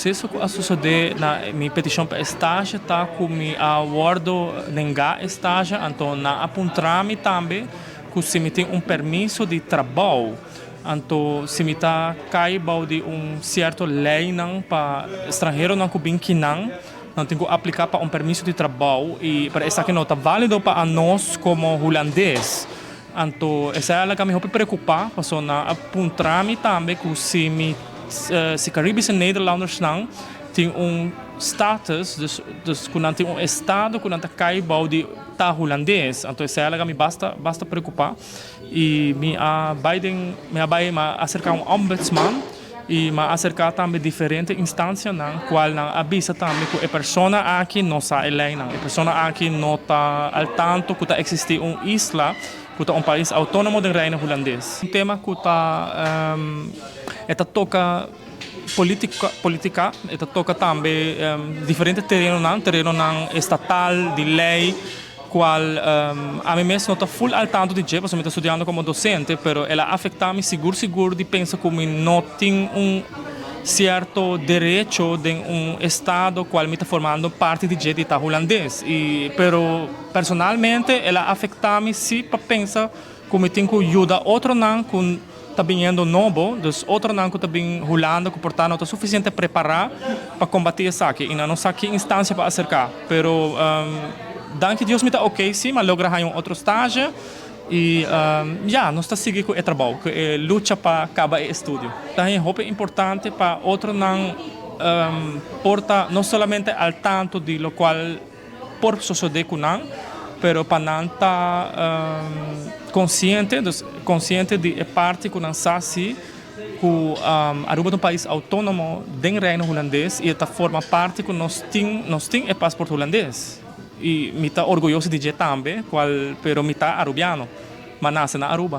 processo que sucede na minha petição para estágio tá com me awardo nenga estágio então na apuntrami também que se me tem permisso de trabalho então se me tá caiba de certo lei não para estrangeiro não que bem que não tenho que aplicar para permisso de trabalho e para essa que não está válido para nós como holandês. Então, essa é a que me preocupa, porque na apuntrami também que se Caribische Nederlanders não tem status, dus que não tem estado que não está caiba de tá holandês. Então, essa é a que me basta preocupar e me abai acercar ombudsman e me acercar também diferentes instâncias na qual não avisa também que a pessoa aqui não sabe lei não, a pessoa aqui não está ao tanto que existe isla que é país autônomo do reino holandês. Tema que toca política, toca também diferentes terreno estatal de lei qual a mim mesmo não está full al tanto de porque eu estou estudando como docente, pero ela afeta me seguro de pensar como não tem certo direito de estado qual me está formando parte de está holandês pero personalmente ela afeta me se para pensar como tenho que ajudar outro não com está vindo novo, dus outro não que está vindo Holanda que portanto não está suficiente preparado para combater isso aqui e não sei que instância para acercar, pero danke Deus me está ok sim, mas logra outro estágio e não está seguindo com o trabalho, que é luta para acabar o estudo. Também é importante para outro não porta não somente al tanto de lo qual por suceder com não, pero para não estar consciente de parte que não sabe que Aruba é um país autônomo do reino holandês e esta forma parte que nós temos o passaporte holandês. E me está orgulhoso de dizer também, pero me está arubiano, mas nasce na Aruba.